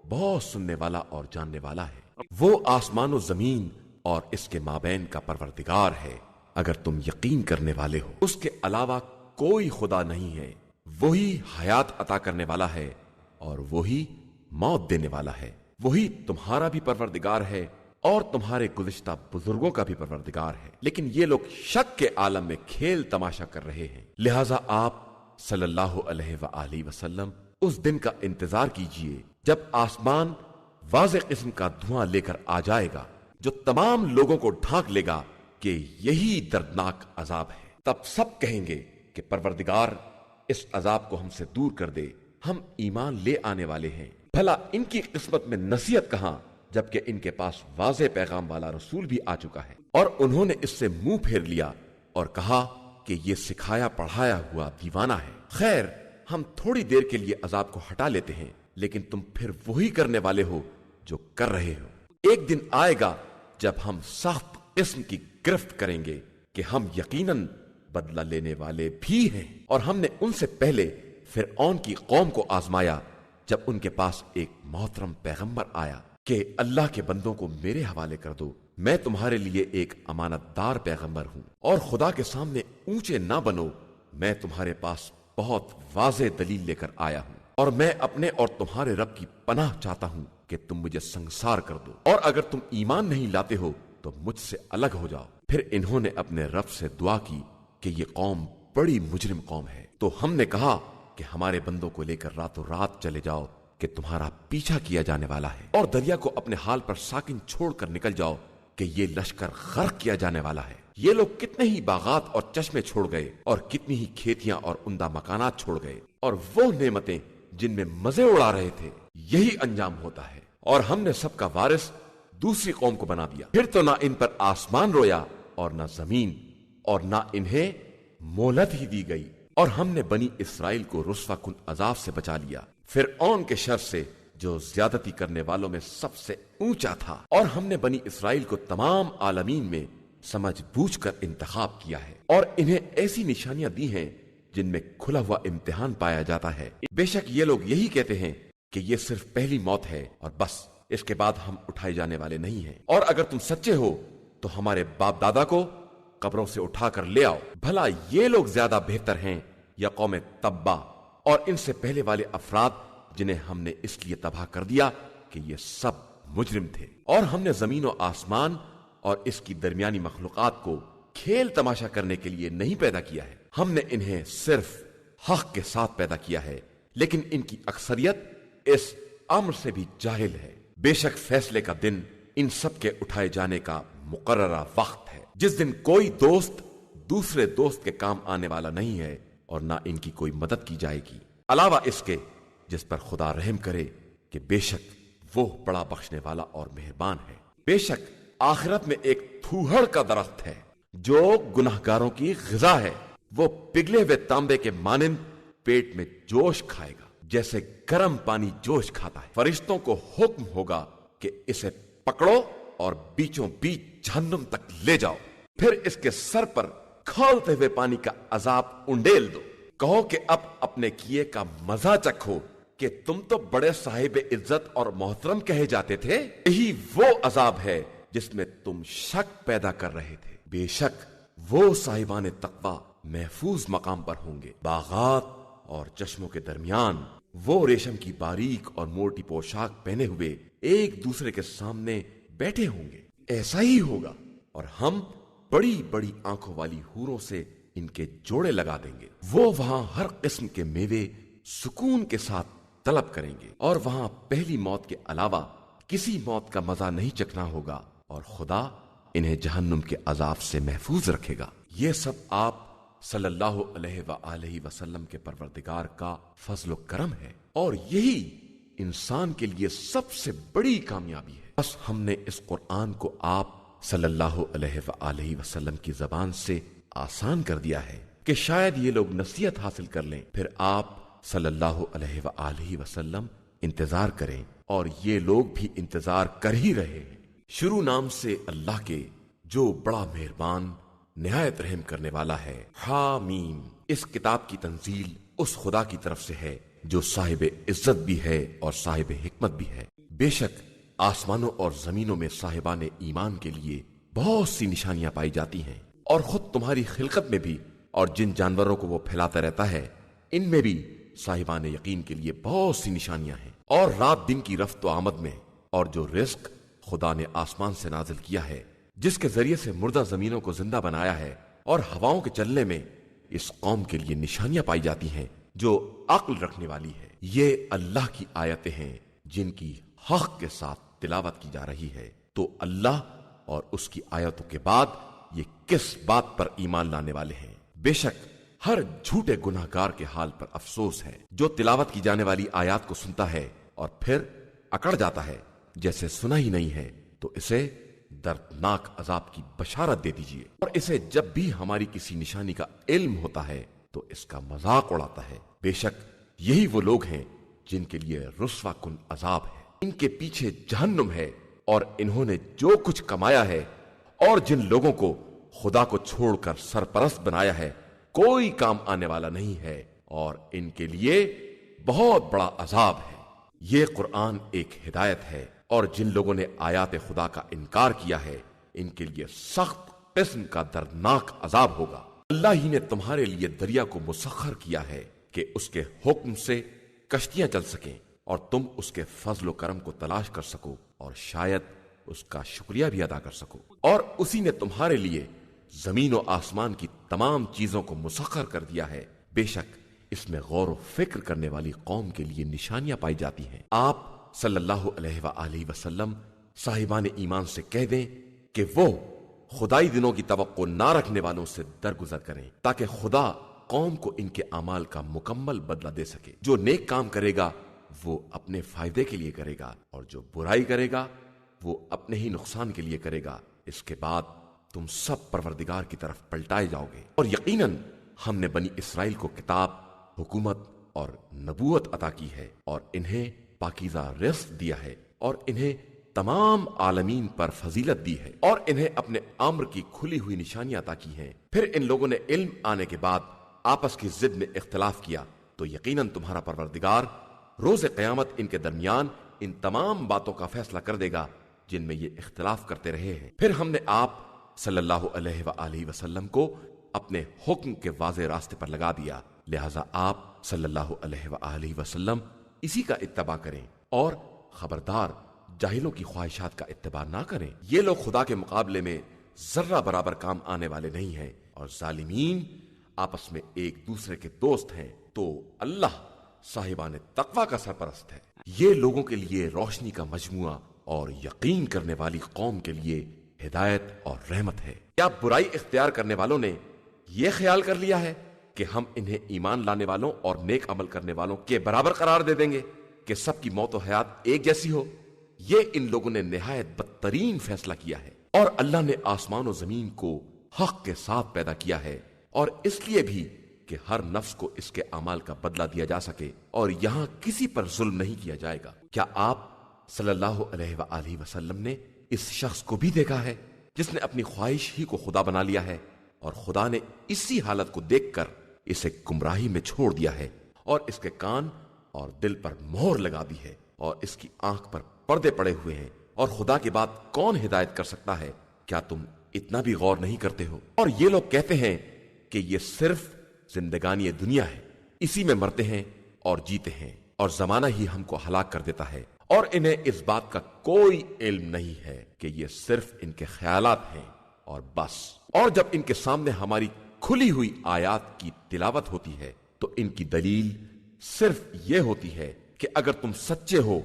بہت سننے والا اور جاننے والا ہے۔ وہ آسمان و زمین اور اس کے مابین کا پروردگار ہے، اگر تم یقین کرنے والے ہو۔ اس کے علاوہ کوئی خدا نہیں ہے، وہی حیات عطا کرنے والا ہے اور وہی موت دینے والا ہے۔ وہی تمہارا بھی پروردگار ہے اور تمہارے گزشتہ بزرگوں کا بھی پروردگار ہے، لیکن یہ لوگ شک کے عالم میں کھیل تماشا کر رہے ہیں۔ لہٰذا آپ صلی اللہ علیہ وآلہ وسلم اس دن کا انتظار کیجئے جب آسمان واضح قسم کا دھواں لے کر آ جائے گا جو تمام لوگوں کو ڈھانک لے گا کہ یہی دردناک عذاب ہے۔ تب سب کہیں گے کہ پروردگار اس عذاب کو ہم سے دور کر دے، ہم ایمان لے آنے والے ہیں۔ بھلا ان کی قسمت میں نصیحت کہاں جبکہ ان کے پاس واضح پیغام والا رسول بھی آ چکا ہے۔ اور انہوں نے اس سے منہ پھیر لیا اور کہا کہ یہ سکھایا پڑھایا ہوا دیوانہ ہے۔ خیر، ہم تھوڑی دیر کے لیے عذاب کو ہٹا لیتے ہیں، لیکن تم پھر وہی کرنے والے ہو جو کر رہے ہو۔ ایک دن آئے گا جب ہم سخت قسم کی گرفت کریں گے کہ ہم یقیناً بدلہ لینے والے بھی ہیں۔ اور ہم نے ان سے پہلے فرعون کی قوم کو آزمایا جب ان کے پاس ایک محترم پیغمبر آیا کہ اللہ کے بندوں کو میرے حوالے کر دو، میں تمہارے لیے ایک امانت دار پیغمبر ہوں، اور خدا کے سامنے اونچے نہ بنو، میں تمہارے پاس بہت واضح دلیل لے کر آیا ہوں، اور میں اپنے اور تمہارے رب کی پناہ چاہتا ہوں کہ تم مجھے سنسار کر دو، اور اگر تم ایمان نہیں لاتے ہو تو مجھ سے الگ ہو جاؤ۔ پھر انہوں نے اپنے رب سے دعا کی کہ یہ قوم بڑی مجرم قوم ہے، تو ہم نے کہا کہ ہمارے بندوں کو لے کر راتوں رات چلے جاؤ کہ تمہارا پیچھا کیا جانے والا ہے، اور دریا کو اپنے حال پر ساکن چھوڑ کر نکل جاؤ کہ یہ لشکر غرق کیا جانے والا ہے۔ یہ لوگ کتنے ہی باغات اور چشمے چھوڑ گئے، اور کتنی ہی کھیتیاں اور عمدہ مکانات چھوڑ گئے، اور وہ نعمتیں جن میں مزے اڑا رہے تھے، یہی انجام ہوتا ہے۔ اور ہم نے سب کا وارث دوسری قوم کو بنا دیا، پھر تو نہ ان پر آسمان رویا اور نہ زمین، اور نہ انہیں مہلت ہی دی گئی، اور ہم نے بنی اسرائیل کو رسوا کن عذاب سے بچا لیا، فرعون کے شر سے جو زیادتی کرنے والوں میں سب سے اونچا تھا، اور ہم نے بنی اسرائیل کو تمام عالمین میں سمجھ بوجھ کر انتخاب کیا ہے، اور انہیں ایسی نشانیاں دی ہیں جن میں کھلا ہوا امتحان پایا جاتا ہے۔ بے شک یہ لوگ یہی کہتے ہیں کہ یہ صرف پہلی موت ہے اور بس، اس کے بعد ہم اٹھائے جانے والے نہیں ہیں، اور اگر تم سچے ہو تو ہمارے باپ دادا کو قبروں سے اٹھا کر لے آؤ، بھلا یہ لوگ زیادہ بہتر ہیں یا قوم تبا اور ان سے پہلے والے افراد جنہیں ہم نے اس لیے تباہ کر دیا کہ یہ سب مجرم تھے۔ اور ہم نے زمین و آسمان اور اس کی درمیانی مخلوقات کو کھیل تماشا کرنے کے لیے نہیں پیدا کیا ہے، ہم نے انہیں صرف حق کے ساتھ پیدا کیا ہے، لیکن ان کی اکثریت اس امر سے بھی جاہل ہے۔ بے شک فیصلے کا دن ان سب کے اٹھائے جانے کا مقررہ وقت ہے، جس دن کوئی دوست دوسرے دوست کے کام آنے والا نہیں ہے، اور نہ ان کی کوئی مدد کی جائے گی، علاوہ اس کے جس پر خدا رحم کرے کہ بے شک وہ بڑا بخشنے والا اور مہربان ہے۔ بے شک آخرت میں ایک تھوہڑ کا درخت ہے جو گناہگاروں کی غذا ہے، وہ پگھلے ہوئے تانبے کے مانند پیٹ میں جوش کھائے گا جیسے گرم پانی جوش کھاتا ہے۔ فرشتوں کو حکم ہوگا کہ اسے پکڑو اور بیچوں بیچ جہنم تک لے جاؤ، پھر اس کے سر پر کھولتے ہوئے پانی کا عذاب انڈیل دو، کہو کہ اب اپنے کیے کا مزہ چکھو کہ تم تو بڑے صاحب عزت اور محترم کہے جاتے تھے، یہی وہ عذاب ہے جس میں تم شک پیدا کر رہے تھے۔ بے شک وہ صاحبان تقوی محفوظ مقام پر ہوں گے، باغات اور چشموں کے درمیان وہ ریشم کی باریک اور موٹی پوشاک پہنے ہوئے ایک دوسرے کے سامنے بیٹھے ہوں گے، ایسا ہی ہوگا، اور ہم بڑی بڑی آنکھوں والی حوروں سے ان کے جوڑے لگا دیں گے، وہ وہاں ہر قسم کے میوے سکون کے ساتھ طلب کریں گے، اور وہاں پہلی موت کے علاوہ کسی موت کا مزہ نہیں چکھنا ہوگا، اور خدا انہیں جہنم کے عذاب سے محفوظ رکھے گا۔ یہ سب آپ صلی اللہ علیہ وآلہ وسلم کے پروردگار کا فضل و کرم ہے، اور یہی انسان کے لیے سب سے بڑی کامیابی ہے۔ بس ہم نے اس قرآن کو آپ صلی اللہ علیہ وآلہ وسلم کی زبان سے آسان کر دیا ہے کہ شاید یہ لوگ نصیحت حاصل کر لیں، پھر آپ صلی اللہ علیہ وآلہ وسلم انتظار کریں، اور یہ لوگ بھی انتظار کر ہی رہے ہیں۔ شروع نام سے اللہ کے جو بڑا مہربان نہایت رحم کرنے والا ہے۔ حامیم۔ اس کتاب کی تنزیل اس خدا کی طرف سے ہے جو صاحب عزت بھی ہے اور صاحب حکمت بھی ہے۔ بے شک آسمانوں اور زمینوں میں صاحبان ایمان کے لیے بہت سی نشانیاں پائی جاتی ہیں، اور خود تمہاری خلقت میں بھی، اور جن جانوروں کو وہ پھیلاتا رہتا ہے ان میں بھی صاحبان یقین کے لیے بہت سی نشانیاں ہیں، اور رات دن کی رفت و آمد میں، اور جو رزق خدا نے آسمان سے نازل کیا ہے، جس کے ذریعے سے مردہ زمینوں کو زندہ بنایا ہے، اور ہواؤں کے چلنے میں اس قوم کے لیے نشانیاں پائی جاتی ہیں جو عقل رکھنے والی ہے۔ یہ اللہ کی آیتیں ہیں جن کی حق کے ساتھ تلاوت کی جا رہی ہے، تو اللہ اور اس کی آیتوں کے بعد یہ کس بات پر ایمان لانے والے ہیں؟ بے شک ہر جھوٹے گناہگار کے حال پر افسوس ہے جو تلاوت کی جانے والی آیات کو سنتا ہے اور پھر اکڑ جاتا ہے جیسے سنا ہی نہیں ہے، تو اسے دردناک عذاب کی بشارت دے دیجیے، اور اسے جب بھی ہماری کسی نشانی کا علم ہوتا ہے تو اس کا مذاق اڑاتا ہے۔ بے شک یہی وہ لوگ ہیں جن کے لیے رسوا کن عذاب ہے، ان کے پیچھے جہنم ہے، اور انہوں نے جو کچھ کمایا ہے، اور جن لوگوں کو خدا کو چھوڑ کر سرپرست بنایا ہے کوئی کام آنے والا نہیں ہے اور ان کے لیے بہت بڑا عذاب ہے۔ یہ قرآن ایک ہدایت ہے اور جن لوگوں نے آیات خدا کا انکار کیا ہے ان کے لیے سخت قسم کا دردناک عذاب ہوگا۔ اللہ ہی نے تمہارے لیے دریا کو مسخر کیا ہے کہ اس کے حکم سے کشتیاں چل سکیں اور تم اس کے فضل و کرم کو تلاش کر سکو اور شاید اس کا شکریہ بھی ادا کر سکو۔ اور اسی نے تمہارے لیے زمین و آسمان کی تمام چیزوں کو مسخر کر دیا ہے، بے شک اس میں غور و فکر کرنے والی قوم کے لیے نشانیاں پائی جاتی ہیں۔ آپ صلی اللہ علیہ وآلہ وسلم صاحبان ایمان سے کہہ دیں کہ وہ خدائی دنوں کی توقع نہ رکھنے والوں سے درگزر کریں تاکہ خدا قوم کو ان کے اعمال کا مکمل بدلہ دے سکے۔ جو نیک کام کرے گا وہ اپنے فائدے کے لیے کرے گا اور جو برائی کرے گا وہ اپنے ہی نقصان کے لیے کرے گا۔ اس کے بعد تم سب پروردگار کی طرف پلٹائے جاؤ گے۔ اور یقیناً ہم نے بنی اسرائیل کو کتاب، حکومت اور نبوت عطا کی ہے اور انہیں پاکیزہ رزق دیا ہے اور انہیں تمام عالمین پر فضیلت دی ہے اور انہیں اپنے امر کی کھلی ہوئی نشانیاں عطا کی ہیں۔ پھر ان لوگوں نے علم آنے کے بعد آپس کی ضد میں اختلاف کیا تو یقیناً تمہارا پروردگار روز قیامت ان کے درمیان ان تمام باتوں کا فیصلہ کر دے گا جن میں یہ اختلاف کرتے رہے ہیں۔ پھر ہم نے آپ صلی اللہ علیہ وآلہ وسلم کو اپنے حکم کے واضح راستے پر لگا دیا، لہذا آپ صلی اللہ علیہ وآلہ وسلم اسی کا اتباع کریں اور خبردار جاہلوں کی خواہشات کا اتباع نہ کریں۔ یہ لوگ خدا کے مقابلے میں ذرہ برابر کام آنے والے نہیں ہیں اور ظالمین آپس میں ایک دوسرے کے دوست ہیں، تو اللہ صاحبان تقوی کا سرپرست ہے۔ یہ لوگوں کے لیے روشنی کا مجموعہ اور یقین کرنے والی قوم کے لیے ہدایت اور رحمت ہے۔ کیا برائی اختیار کرنے والوں نے یہ خیال کر لیا ہے کہ ہم انہیں ایمان لانے والوں اور نیک عمل کرنے والوں کے برابر قرار دے دیں گے کہ سب کی موت و حیات ایک جیسی ہو؟ یہ ان لوگوں نے نہایت بدترین فیصلہ کیا ہے۔ اور اللہ نے آسمان و زمین کو حق کے ساتھ پیدا کیا ہے اور اس لیے بھی کہ ہر نفس کو اس کے اعمال کا بدلہ دیا جا سکے اور یہاں کسی پر ظلم نہیں کیا جائے گا۔ کیا آپ صلی اللہ علیہ وآلہ وسلم نے اس شخص کو بھی دیکھا ہے جس نے اپنی خواہش ہی کو خدا بنا لیا ہے اور خدا نے اسی حالت کو دیکھ کر اسے گمراہی میں چھوڑ دیا ہے اور اس کے کان اور دل پر مہر لگا دی ہے اور اس کی آنکھ پر پردے پڑے ہوئے ہیں، اور خدا کے بعد کون ہدایت کر سکتا ہے؟ کیا تم اتنا بھی غور نہیں کرتے ہو؟ اور یہ لوگ کہتے ہیں کہ یہ صرف زندگانی دنیا ہے، اسی میں مرتے ہیں اور جیتے ہیں اور زمانہ ہی ہم کو ہلاک کر دیتا ہے، اور انہیں اس بات کا کوئی علم نہیں ہے کہ یہ صرف ان کے خیالات ہیں اور بس۔ اور جب ان کے سامنے ہماری کھلی ہوئی آیات کی تلاوت ہوتی ہے تو ان کی دلیل صرف یہ ہوتی ہے کہ اگر تم سچے ہو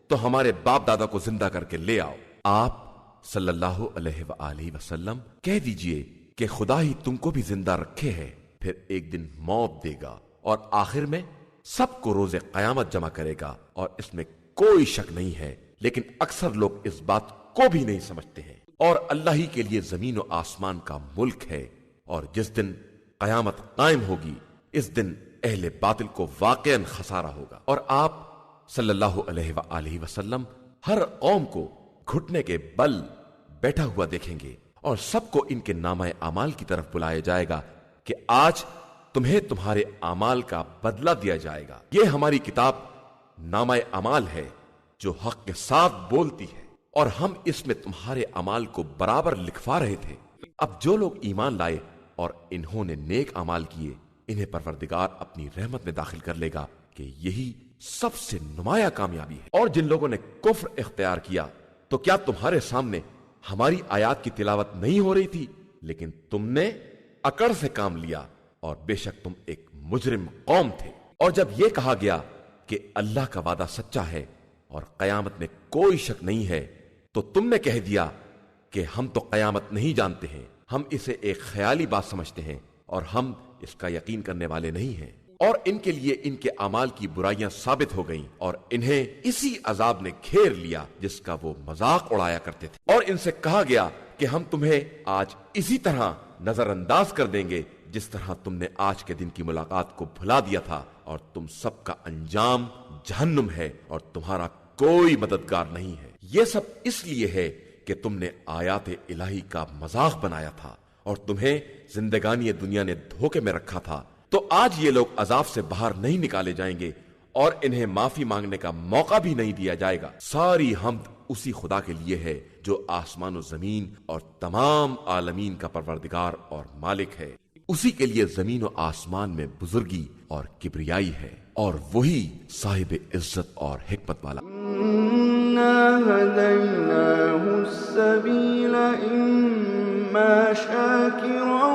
تو ہمارے باپ دادا کو زندہ کر کے لے آؤ۔ آپ صلی اللہ علیہ وآلہ وسلم کہہ دیجئے کہ خدا ہی تم کو بھی زندہ رکھے ہے، پھر ایک دن موت دے گا اور آخر میں سب کو روز قیامت جمع کرے گا، اور اس میں کوئی شک نہیں ہے، لیکن اکثر لوگ اس بات کو بھی نہیں سمجھتے ہیں۔ اور اللہ ہی کے لیے زمین و آسمان کا ملک ہے، اور جس دن قیامت قائم ہوگی اس دن اہل باطل کو واقعاً خسارہ ہوگا۔ اور آپ صلی اللہ علیہ وآلہ وسلم ہر قوم کو گھٹنے کے بل بیٹھا ہوا دیکھیں گے اور سب کو ان کے نامہ اعمال کی طرف بلایا جائے گا کہ آج تمہیں تمہارے اعمال کا بدلہ دیا جائے گا۔ یہ ہماری کتاب نامہ اعمال ہے جو حق کے ساتھ بولتی ہے، اور ہم اس میں تمہارے اعمال کو برابر لکھوا رہے تھے۔ اب جو لوگ ایمان لائے اور انہوں نے نیک اعمال کیے انہیں پروردگار اپنی رحمت میں داخل کر لے گا کہ یہی سب سے نمایاں کامیابی ہے۔ اور جن لوگوں نے کفر اختیار کیا تو کیا تمہارے سامنے ہماری آیات کی تلاوت نہیں ہو رہی تھی؟ لیکن تم نے اکڑ سے کام لیا اور بے شک تم ایک مجرم قوم تھے۔ اور جب یہ کہا گیا کہ اللہ کا وعدہ سچا ہے اور قیامت میں کوئی شک نہیں ہے تو تم نے کہہ دیا کہ ہم تو قیامت نہیں جانتے ہیں، ہم اسے ایک خیالی بات سمجھتے ہیں اور ہم اس کا یقین کرنے والے نہیں ہیں۔ اور ان کے لیے ان کے اعمال کی برائیاں ثابت ہو گئیں اور انہیں اسی عذاب نے گھیر لیا جس کا وہ مذاق اڑایا کرتے تھے۔ اور ان سے کہا گیا کہ ہم تمہیں آج اسی طرح نظر انداز کر دیں گے جس طرح تم نے آج کے دن کی ملاقات کو بھلا دیا تھا، اور تم سب کا انجام جہنم ہے اور تمہارا کوئی مددگار نہیں ہے۔ یہ سب اس لیے ہے کہ تم نے آیات الہی کا مذاق بنایا تھا اور تمہیں زندگانی دنیا نے دھوکے میں رکھا تھا، تو آج یہ لوگ عذاب سے باہر نہیں نکالے جائیں گے اور انہیں معافی مانگنے کا موقع بھی نہیں دیا جائے گا۔ ساری حمد اسی خدا کے لیے ہے جو آسمان و زمین اور تمام عالمین کا پروردگار اور مالک ہے۔ اسی کے لیے زمین و آسمان میں بزرگی اور کبریائی ہے، اور وہی صاحب عزت اور حکمت والا۔ إِنَّا هَدَيْنَاهُ السَّبِيلَ إِمَّا شَاكِرًا